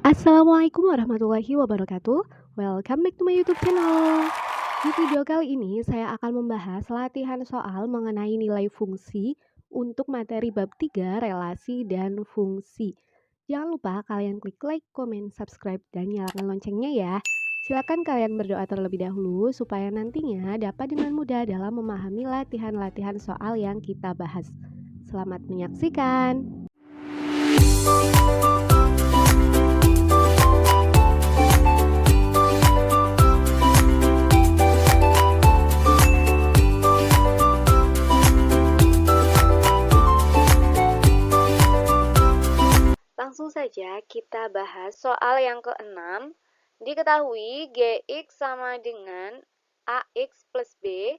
Assalamualaikum warahmatullahi wabarakatuh. Welcome back to my YouTube channel. Di video kali ini saya akan membahas latihan soal mengenai nilai fungsi untuk materi bab 3 relasi dan fungsi. Jangan lupa kalian klik like, komen, subscribe, dan nyalakan loncengnya ya. Silakan kalian berdoa terlebih dahulu supaya nantinya dapat dengan mudah dalam memahami latihan-latihan soal yang kita bahas. Selamat menyaksikan. Langsung saja kita bahas soal yang ke-6. Diketahui Gx sama dengan Ax plus B.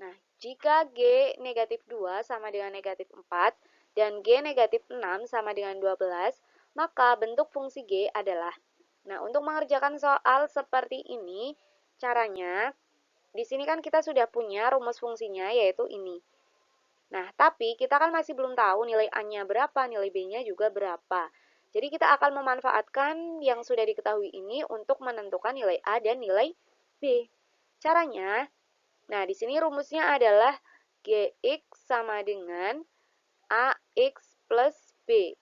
Nah, jika G negatif 2 sama dengan negatif 4 dan G negatif 6 sama dengan 12, maka bentuk fungsi G adalah. Nah, untuk mengerjakan soal seperti ini, caranya, di sini kan kita sudah punya rumus fungsinya yaitu ini. Nah, tapi kita kan masih belum tahu nilai A-nya berapa, nilai B-nya juga berapa. Jadi kita akan memanfaatkan yang sudah diketahui ini untuk menentukan nilai A dan nilai B. Caranya, nah di sini rumusnya adalah Gx sama dengan Ax plus B.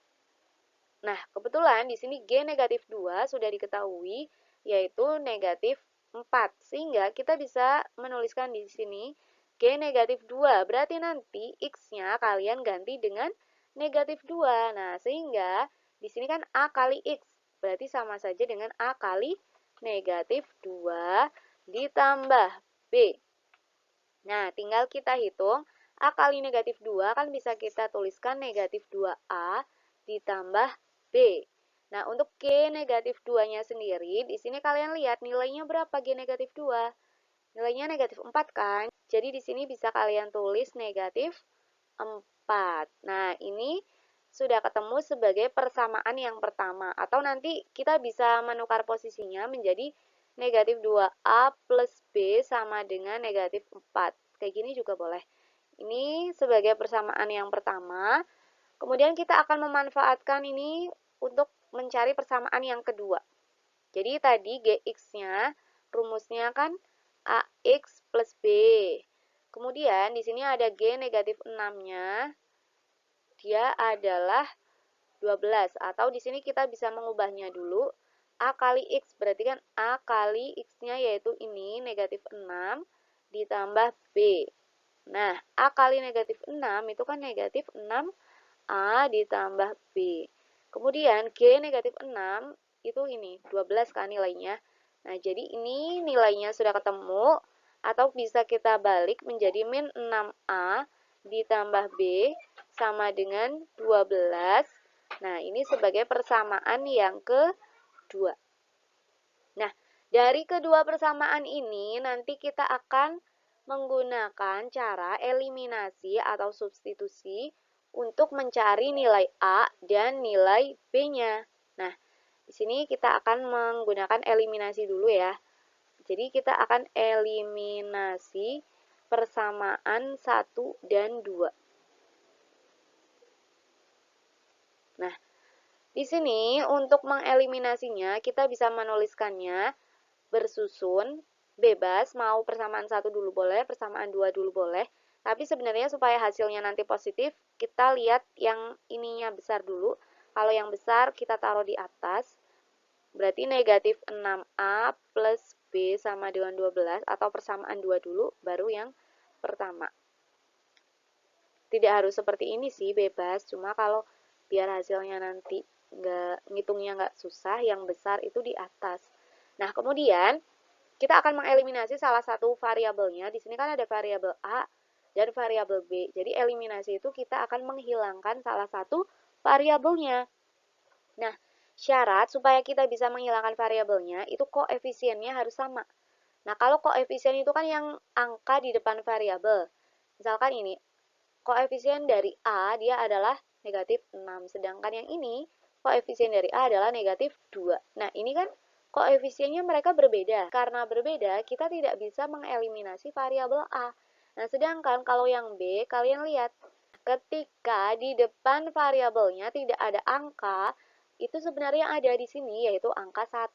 Nah, kebetulan di sini G negatif 2 sudah diketahui, yaitu negatif 4. Sehingga kita bisa menuliskan di sini G negatif 2, berarti nanti X-nya kalian ganti dengan negatif 2. Nah, sehingga di sini kan A kali X, berarti sama saja dengan A kali negatif 2 ditambah B. Nah, tinggal kita hitung, A kali negatif 2 kan bisa kita tuliskan negatif 2A ditambah B. Nah, untuk G negatif 2-nya sendiri, di sini kalian lihat nilainya berapa G negatif 2? Nilainya negatif 4 kan? Jadi di sini bisa kalian tulis negatif 4. Nah, ini sudah ketemu sebagai persamaan yang pertama. Atau nanti kita bisa menukar posisinya menjadi negatif 2A plus B sama dengan negatif 4. Kayak gini juga boleh. Ini sebagai persamaan yang pertama. Kemudian kita akan memanfaatkan ini untuk mencari persamaan yang kedua. Jadi tadi Gx-nya, rumusnya kan Ax plus B. Kemudian di sini ada G negatif 6-nya, dia adalah 12. Atau di sini kita bisa mengubahnya dulu. A kali X, berarti kan A kali X-nya yaitu ini, negatif 6, ditambah B. Nah, A kali negatif 6 itu kan negatif 6A ditambah B. Kemudian G negatif 6 itu ini, 12 kan nilainya. Nah, jadi ini nilainya sudah ketemu, atau bisa kita balik menjadi min 6A ditambah B sama dengan 12. Nah, ini sebagai persamaan yang kedua. Nah, dari kedua persamaan ini nanti kita akan menggunakan cara eliminasi atau substitusi untuk mencari nilai A dan nilai B-nya. Nah, di sini kita akan menggunakan eliminasi dulu ya. Jadi kita akan eliminasi persamaan 1 dan 2. Nah, di sini untuk mengeliminasinya kita bisa menuliskannya bersusun, bebas, mau persamaan 1 dulu boleh, persamaan 2 dulu boleh. Tapi sebenarnya supaya hasilnya nanti positif, kita lihat yang ininya besar dulu. Kalau yang besar kita taruh di atas. Berarti negatif 6A plus B sama dengan 12, atau persamaan 2 dulu, baru yang pertama. Tidak harus seperti ini sih, bebas. Cuma kalau biar hasilnya nanti ngitungnya nggak susah, yang besar itu di atas. Nah, kemudian kita akan mengeliminasi salah satu variabelnya. Di sini kan ada variabel A dan variabel B. Jadi eliminasi itu kita akan menghilangkan salah satu variabelnya. Nah, syarat supaya kita bisa menghilangkan variabelnya itu koefisiennya harus sama. Nah, kalau koefisien itu kan yang angka di depan variabel. Misalkan ini, koefisien dari A dia adalah negatif 6, sedangkan yang ini koefisien dari A adalah negatif 2. Nah, ini kan koefisiennya mereka berbeda. Karena berbeda, kita tidak bisa mengeliminasi variabel A. Nah, sedangkan kalau yang B, kalian lihat, ketika di depan variabelnya tidak ada angka, itu sebenarnya ada di sini, yaitu angka 1.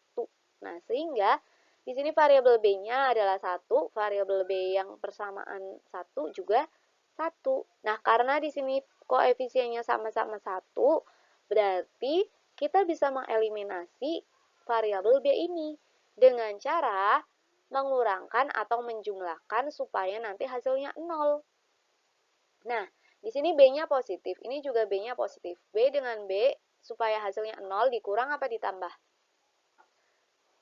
Nah, sehingga di sini variabel B-nya adalah 1, variabel B yang persamaan 1 juga 1. Nah, karena di sini koefisiennya sama-sama 1, berarti kita bisa mengeliminasi variabel B ini dengan cara mengurangkan atau menjumlahkan supaya nanti hasilnya 0. Nah, di sini B-nya positif, ini juga B-nya positif. B dengan B supaya hasilnya 0 dikurang apa ditambah?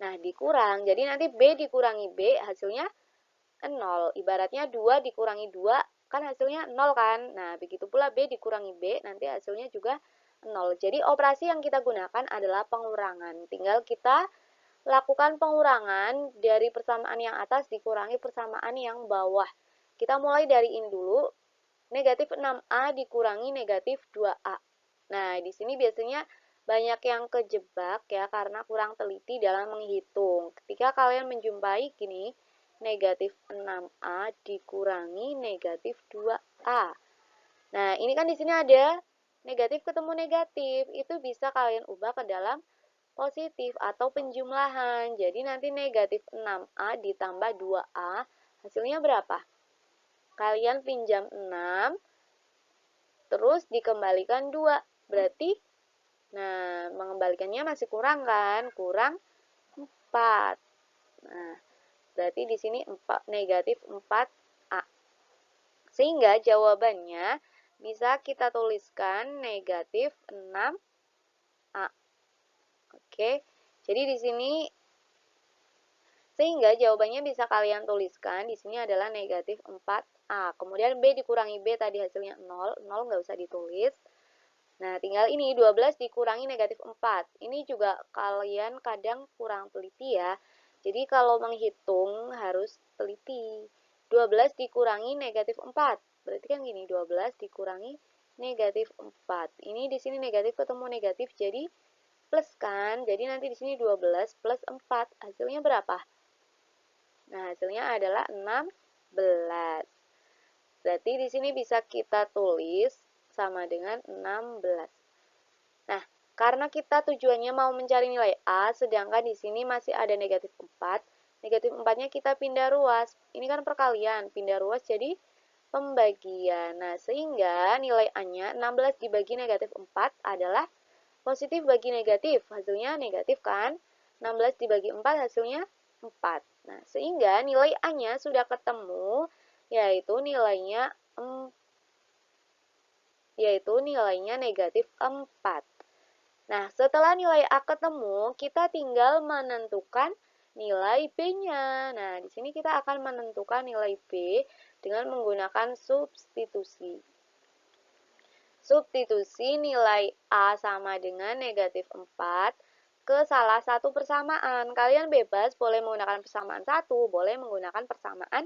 Nah, dikurang. Jadi nanti B dikurangi B hasilnya 0. Ibaratnya 2 dikurangi 2 kan hasilnya 0 kan? Nah, begitu pula B dikurangi B nanti hasilnya juga 0. Jadi operasi yang kita gunakan adalah pengurangan. Tinggal kita lakukan pengurangan dari persamaan yang atas dikurangi persamaan yang bawah. Kita mulai dari ini dulu. Negatif 6A dikurangi negatif 2A. Nah, di sini biasanya banyak yang kejebak ya karena kurang teliti dalam menghitung. Ketika kalian menjumpai gini, negatif 6A dikurangi negatif 2A. Nah, ini kan di sini ada negatif ketemu negatif. Itu bisa kalian ubah ke dalam positif atau penjumlahan. Jadi nanti negatif 6A ditambah 2A, hasilnya berapa? Kalian pinjam 6, terus dikembalikan 2. Berarti, nah, mengembalikannya masih kurang kan? Kurang 4. Nah, berarti di sini negatif 4A. Sehingga jawabannya bisa kita tuliskan negatif 6A. Oke, jadi di sini sehingga jawabannya bisa kalian tuliskan di sini adalah negatif 4A. Kemudian B dikurangi B tadi hasilnya 0, 0 nggak usah ditulis. Nah, tinggal ini 12 dikurangi negatif 4. Ini juga kalian kadang kurang teliti ya. Jadi kalau menghitung harus teliti. 12 dikurangi negatif 4. Berarti kan gini, 12 dikurangi negatif 4. Ini di sini negatif ketemu negatif jadi plus kan. Jadi nanti di sini 12 plus 4. Hasilnya berapa? Nah, hasilnya adalah 16. Berarti di sini bisa kita tulis sama dengan 16. Nah, karena kita tujuannya mau mencari nilai A, sedangkan di sini masih ada negatif 4. Negatif 4-nya kita pindah ruas. Ini kan perkalian, pindah ruas jadi pembagian. Nah, sehingga nilai A-nya 16 dibagi negatif 4 adalah positif bagi negatif. Hasilnya negatif kan? 16 dibagi 4 hasilnya 4. Nah, sehingga nilai A-nya sudah ketemu, yaitu nilainya negatif 4. Nah, setelah nilai A ketemu, kita tinggal menentukan nilai B-nya. Nah, di sini kita akan menentukan nilai B dengan menggunakan substitusi. Substitusi nilai A sama dengan negatif 4 ke salah satu persamaan. Kalian bebas boleh menggunakan persamaan 1, boleh menggunakan persamaan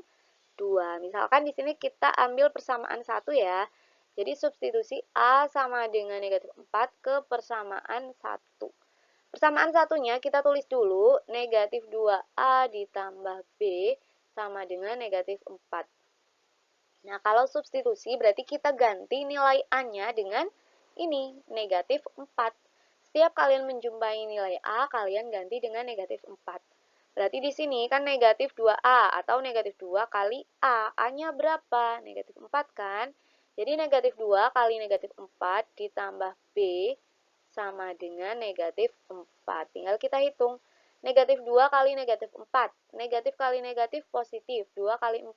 2. Misalkan di sini kita ambil persamaan 1 ya. Jadi substitusi A sama dengan negatif 4 ke persamaan 1. Persamaan satunya kita tulis dulu, negatif 2A ditambah B sama dengan negatif 4. Nah, kalau substitusi berarti kita ganti nilai A-nya dengan ini, negatif 4. Setiap kalian menjumpai nilai A, kalian ganti dengan negatif 4. Berarti di sini kan negatif 2A atau negatif 2 kali A. A-nya berapa? Negatif 4 kan? Jadi negatif 2 kali negatif 4 ditambah B sama dengan negatif 4. Tinggal kita hitung. Negatif 2 kali negatif 4. Negatif kali negatif positif. 2 kali 4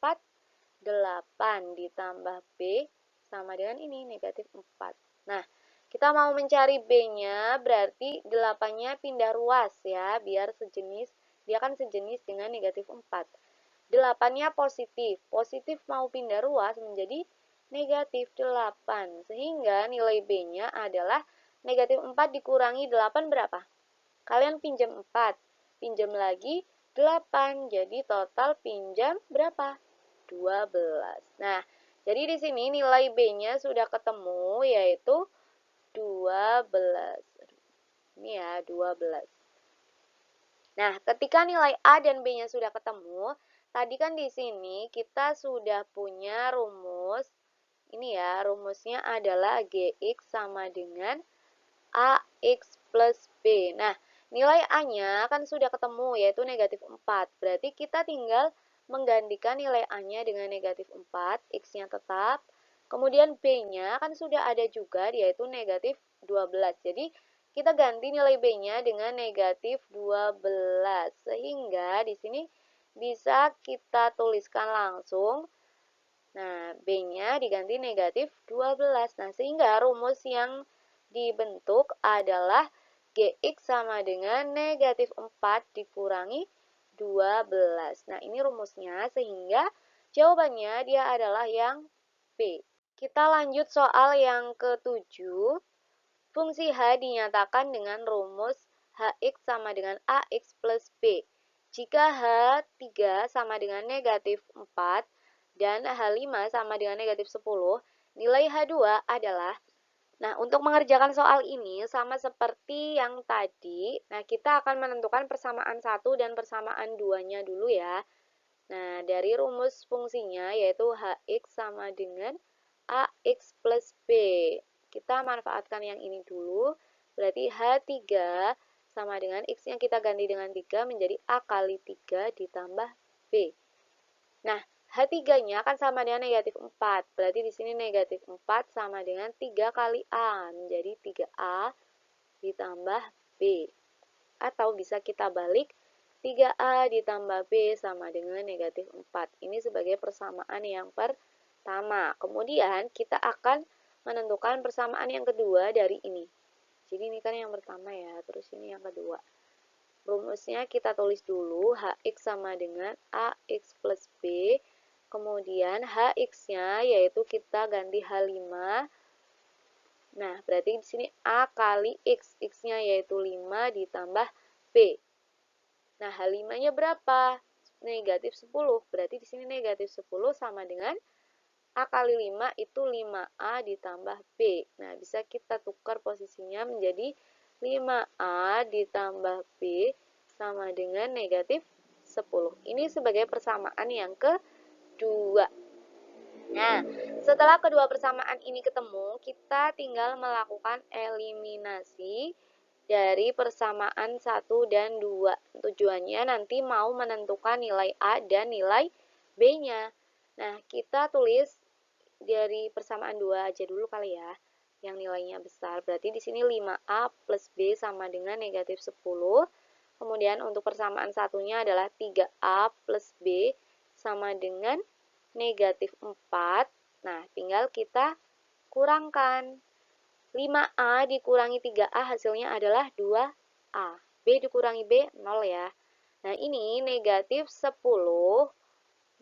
8 ditambah B sama dengan ini, negatif 4. Nah, kita mau mencari B-nya, berarti 8-nya pindah ruas ya, biar sejenis, dia kan sejenis dengan negatif 4. 8-nya positif, positif mau pindah ruas menjadi negatif 8, sehingga nilai B-nya adalah negatif 4 dikurangi 8 berapa? Kalian pinjam 4, pinjam lagi 8, jadi total pinjam berapa? 12. Nah, jadi di sini nilai B-nya sudah ketemu yaitu 12. Ini ya, 12. Nah, ketika nilai A dan B-nya sudah ketemu, tadi kan di sini kita sudah punya rumus. Ini ya, rumusnya adalah GX sama dengan AX plus B. Nah, nilai A-nya kan sudah ketemu, yaitu negatif 4. Berarti kita tinggal menggantikan nilai A-nya dengan negatif 4, X-nya tetap. Kemudian B-nya kan sudah ada juga, yaitu negatif 12. Jadi, kita ganti nilai B-nya dengan negatif 12. Sehingga di sini bisa kita tuliskan langsung. Nah, B-nya diganti negatif 12. Nah, sehingga rumus yang dibentuk adalah Gx sama dengan negatif 4 dikurangi 12. Nah, ini rumusnya, sehingga jawabannya dia adalah yang B. Kita lanjut soal yang ke-7. Fungsi H dinyatakan dengan rumus Hx sama dengan Ax plus B. Jika H3 sama dengan negatif 4 dan H5 sama dengan negatif 10, nilai H2 adalah. Nah, untuk mengerjakan soal ini sama seperti yang tadi, nah kita akan menentukan persamaan 1 dan persamaan 2-nya dulu ya. Nah, dari rumus fungsinya yaitu Hx sama dengan Ax plus B. Kita manfaatkan yang ini dulu, berarti H3 sama dengan X yang kita ganti dengan 3 menjadi A kali 3 ditambah B. Nah, H3-nya kan sama dengan negatif 4, berarti di sini negatif 4 sama dengan 3 kali A, menjadi 3A ditambah B. Atau bisa kita balik, 3A ditambah B sama dengan negatif 4. Ini sebagai persamaan yang pertama. Kemudian kita akan menentukan persamaan yang kedua dari ini. Jadi ini kan yang pertama ya, terus ini yang kedua. Rumusnya kita tulis dulu, Hx sama dengan Ax plus B. Kemudian Hx-nya yaitu kita ganti H5. Nah, berarti di sini A kali X. X-nya yaitu 5 ditambah B. Nah, H5-nya berapa? Negatif 10. Berarti di sini negatif 10 sama dengan A kali 5 itu 5A ditambah B. Nah, bisa kita tukar posisinya menjadi 5A ditambah B sama dengan negatif 10. Ini sebagai persamaan yang kedua. Nah, setelah kedua persamaan ini ketemu, kita tinggal melakukan eliminasi dari persamaan 1 dan 2. Tujuannya nanti mau menentukan nilai A dan nilai B-nya. Nah, kita tulis dari persamaan 2 aja dulu kali ya, yang nilainya besar. Berarti di sini 5A plus B sama dengan negatif 10. Kemudian untuk persamaan satunya adalah 3A plus B sama dengan negatif 4. Nah, tinggal kita kurangkan. 5A dikurangi 3A hasilnya adalah 2A. B dikurangi B, 0 ya. Nah, ini negatif 10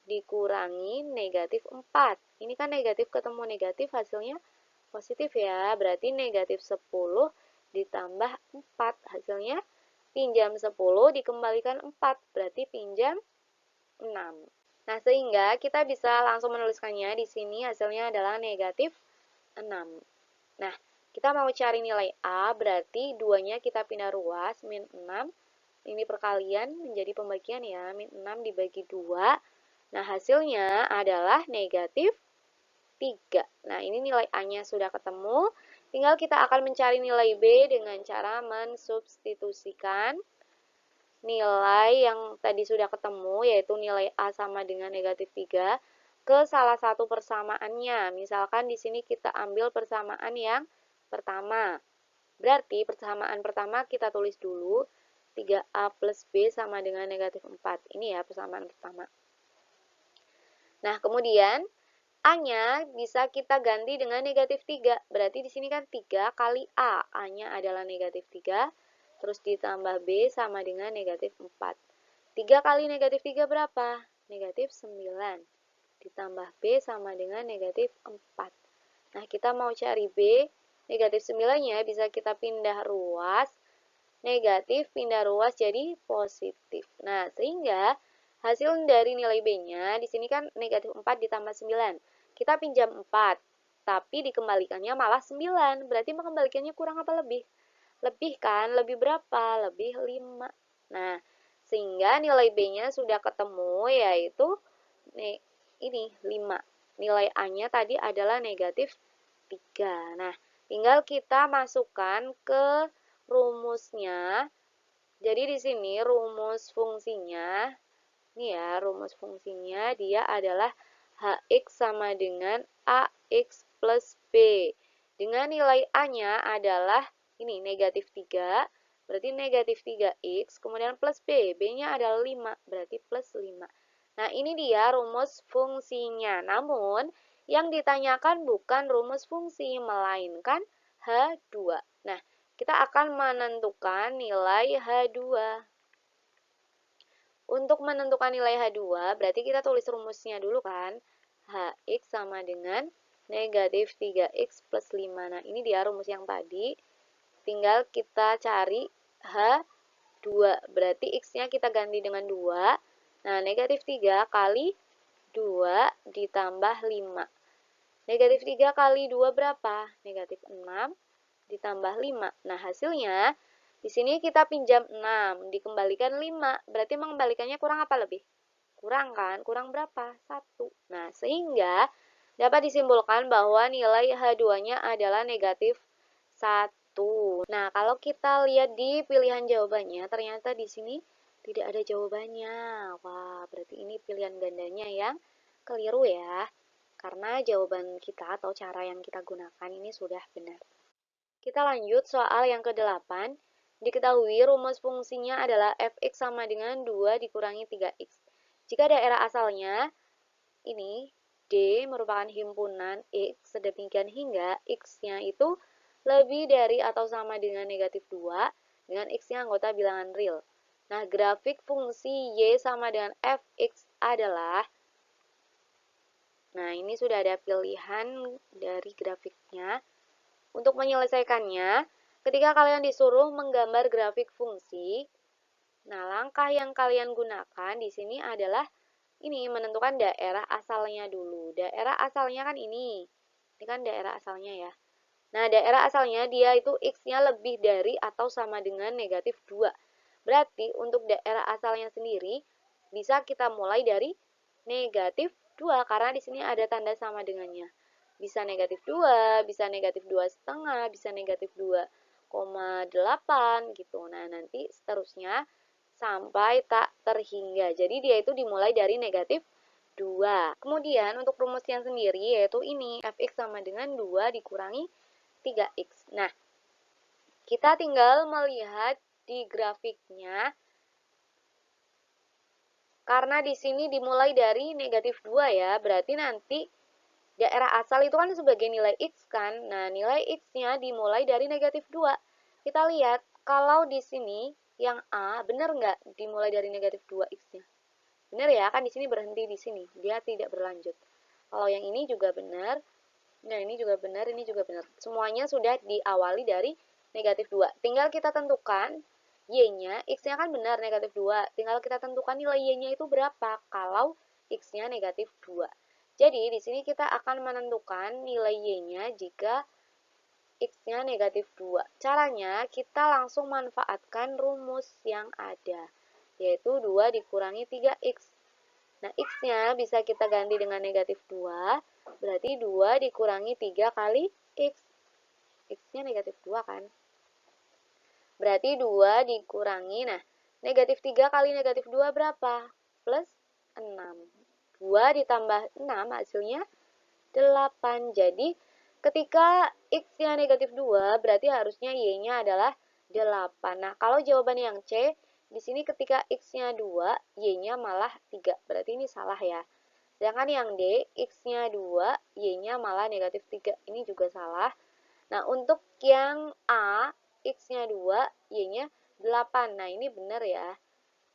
dikurangi negatif 4. Ini kan negatif ketemu negatif, hasilnya positif ya. Berarti negatif 10 ditambah 4. Hasilnya pinjam 10 dikembalikan 4. Berarti pinjam 6. Nah, sehingga kita bisa langsung menuliskannya di sini hasilnya adalah negatif 6. Nah, kita mau cari nilai A, berarti 2-nya kita pindah ruas, min 6. Ini perkalian menjadi pembagian ya, min 6 dibagi 2. Nah, hasilnya adalah negatif 3. Nah, ini nilai A-nya sudah ketemu. Tinggal kita akan mencari nilai B dengan cara mensubstitusikan nilai yang tadi sudah ketemu, yaitu nilai A sama dengan negatif 3, ke salah satu persamaannya. Misalkan di sini kita ambil persamaan yang pertama. Berarti persamaan pertama kita tulis dulu, 3A plus B sama dengan negatif 4. Ini ya persamaan pertama. Nah, kemudian A-nya bisa kita ganti dengan negatif 3. Berarti di sini kan 3 kali A. A-nya adalah negatif 3. Terus ditambah B sama dengan negatif 4. 3 kali negatif 3 berapa? Negatif 9. Ditambah B sama dengan negatif 4. Nah, kita mau cari B. Negatif 9-nya bisa kita pindah ruas. Negatif pindah ruas jadi positif. Nah, sehingga hasil dari nilai B-nya di sini kan negatif 4 ditambah 9. Kita pinjam 4, tapi dikembalikannya malah 9. Berarti mengembalikannya kurang apa lebih? Lebih kan? Lebih berapa? Lebih 5. Nah, sehingga nilai B-nya sudah ketemu, yaitu ini 5. Nilai A-nya tadi adalah negatif 3. Nah, tinggal kita masukkan ke rumusnya. Jadi di sini rumus fungsinya, ini ya rumus fungsinya dia adalah Hx sama dengan Ax plus B. Dengan nilai A-nya adalah ini negatif 3, berarti negatif 3x, kemudian plus B. B-nya adalah 5, berarti plus 5. Nah ini dia rumus fungsinya. Namun yang ditanyakan bukan rumus fungsi, melainkan H2. Nah, kita akan menentukan nilai H2. Untuk menentukan nilai H2, berarti kita tulis rumusnya dulu kan. Hx sama dengan negatif 3x plus 5. Nah, ini dia rumus yang tadi. Tinggal kita cari H2. Berarti x-nya kita ganti dengan 2. Nah, negatif 3 kali 2 ditambah 5. Negatif 3 kali 2 berapa? Negatif 6 ditambah 5. Nah, hasilnya di sini kita pinjam 6, dikembalikan 5. Berarti mengembalikannya kurang apa lebih? Kurang kan? Kurang berapa? 1. Nah, sehingga dapat disimpulkan bahwa nilai H2-nya adalah negatif 1. Nah, kalau kita lihat di pilihan jawabannya, ternyata di sini tidak ada jawabannya. Wah, berarti ini pilihan gandanya yang keliru ya. Karena jawaban kita atau cara yang kita gunakan ini sudah benar. Kita lanjut soal yang ke-8. Diketahui rumus fungsinya adalah fx sama dengan 2 dikurangi 3x. Jika daerah asalnya ini D merupakan himpunan X, sedemikian hingga X-nya itu lebih dari atau sama dengan negatif 2, dengan X-nya anggota bilangan real. Nah, grafik fungsi Y sama dengan Fx adalah, nah ini sudah ada pilihan dari grafiknya. Untuk menyelesaikannya, ketika kalian disuruh menggambar grafik fungsi, nah langkah yang kalian gunakan di sini adalah ini menentukan daerah asalnya dulu. Daerah asalnya kan ini kan daerah asalnya ya. Nah, daerah asalnya dia itu X-nya lebih dari atau sama dengan negatif 2. Berarti untuk daerah asalnya sendiri bisa kita mulai dari negatif 2 karena di sini ada tanda sama dengannya. Bisa negatif 2, bisa negatif 2,5, bisa negatif 2,8 gitu. Nah, nanti seterusnya sampai tak terhingga. Jadi dia itu dimulai dari negatif 2. Kemudian untuk rumusnya sendiri yaitu ini, fx sama dengan 2 dikurangi 3x. Nah, kita tinggal melihat di grafiknya. Karena di sini dimulai dari negatif 2 ya, berarti nanti daerah asal itu kan sebagai nilai x kan. Nah, nilai x-nya dimulai dari negatif 2. Kita lihat, kalau di sini yang A, benar nggak dimulai dari negatif 2 x-nya? Benar ya, kan di sini berhenti di sini, dia tidak berlanjut. Kalau yang ini juga benar, nah ini juga benar, ini juga benar. Semuanya sudah diawali dari negatif 2. Tinggal kita tentukan Y-nya, X-nya kan benar negatif 2. Tinggal kita tentukan nilai Y-nya itu berapa kalau X-nya negatif 2. Jadi di sini kita akan menentukan nilai Y-nya jika X-nya negatif 2. Caranya kita langsung manfaatkan rumus yang ada, yaitu 2 dikurangi 3X. Nah, X-nya bisa kita ganti dengan negatif 2, berarti 2 dikurangi 3 kali X. X-nya negatif 2 kan? Berarti 2 dikurangi, nah, negatif 3 kali negatif 2 berapa? Plus 6. 2 ditambah 6 hasilnya 8. Jadi, ketika X-nya negatif 2, berarti harusnya Y-nya adalah 8. Nah, kalau jawaban yang C, di sini ketika X-nya 2, Y-nya malah 3. Berarti ini salah ya. Sedangkan yang D, X-nya 2, Y-nya malah negatif 3. Ini juga salah. Nah, untuk yang A, X-nya 2, Y-nya 8. Nah, ini benar ya.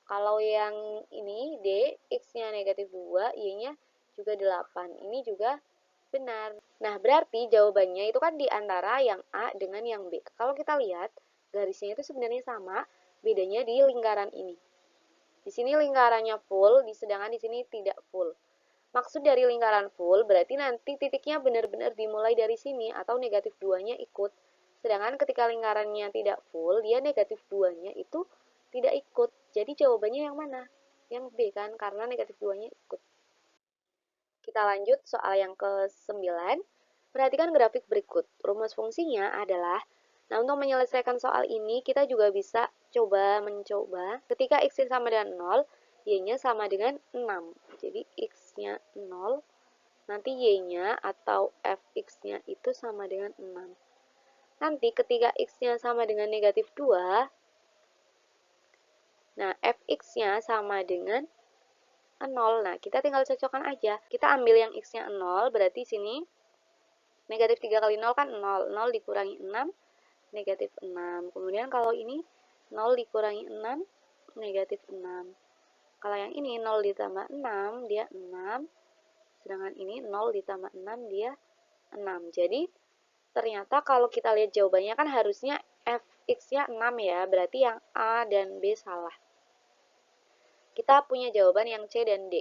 Kalau yang ini D, X-nya negatif 2, Y-nya juga 8. Ini juga benar. Nah, berarti jawabannya itu kan di antara yang A dengan yang B. Kalau kita lihat, garisnya itu sebenarnya sama, bedanya di lingkaran ini. Di sini lingkarannya full, sedangkan di sini tidak full. Maksud dari lingkaran full berarti nanti titiknya benar-benar dimulai dari sini atau negatif 2-nya ikut. Sedangkan ketika lingkarannya tidak full, dia negatif 2-nya itu tidak ikut. Jadi jawabannya yang mana? Yang B kan, karena negatif 2-nya ikut. Kita lanjut soal yang ke-9. Perhatikan grafik berikut. Rumus fungsinya adalah, nah untuk menyelesaikan soal ini kita juga bisa mencoba ketika x-nya sama dengan 0, y-nya sama dengan 6. Jadi x-nya 0, nanti y-nya atau fx-nya itu sama dengan 6. Nanti ketika x-nya sama dengan negatif 2, nah fx-nya sama dengan 0. Nah, kita tinggal cocokkan aja. Kita ambil yang x-nya 0, berarti sini negatif 3 kali 0 kan 0. 0 dikurangi 6, negatif 6. Kemudian kalau ini 0 dikurangi 6, negatif 6. Kalau yang ini 0 ditambah 6, dia 6. Sedangkan ini 0 ditambah 6, dia 6. Jadi, ternyata kalau kita lihat jawabannya kan harusnya fx-nya 6 ya. Berarti yang A dan B salah. Kita punya jawaban yang C dan D.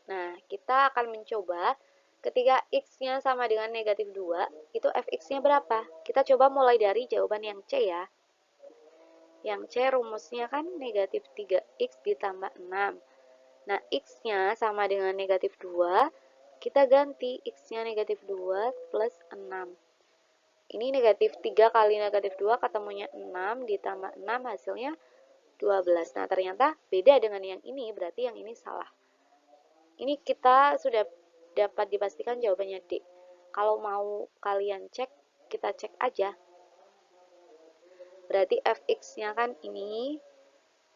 Nah, kita akan mencoba ketika x-nya sama dengan negatif 2, itu fx-nya berapa? Kita coba mulai dari jawaban yang C ya. Yang C rumusnya kan negatif 3x ditambah 6. Nah, x-nya sama dengan negatif 2, kita ganti x-nya negatif 2 plus 6. Ini negatif 3 kali negatif 2 ketemunya 6 ditambah 6 hasilnya 12. Nah, ternyata beda dengan yang ini, berarti yang ini salah. Ini kita sudah dapat dipastikan jawabannya D. Kalau mau kalian cek, kita cek aja. Berarti fx-nya kan ini,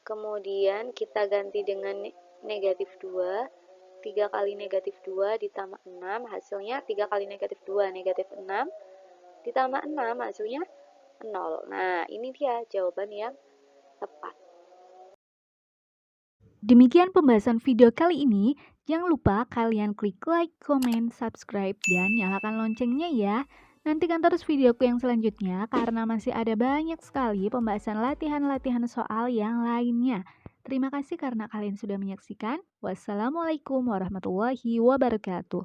kemudian kita ganti dengan negatif 2, 3 kali negatif 2 ditambah 6, hasilnya 3 kali negatif 2, negatif 6, ditambah 6, hasilnya 0. Nah, ini dia jawaban yang tepat. Demikian pembahasan video kali ini. Jangan lupa kalian klik like, comment, subscribe, dan nyalakan loncengnya ya. Nantikan terus videoku yang selanjutnya karena masih ada banyak sekali pembahasan latihan-latihan soal yang lainnya. Terima kasih karena kalian sudah menyaksikan. Wassalamualaikum warahmatullahi wabarakatuh.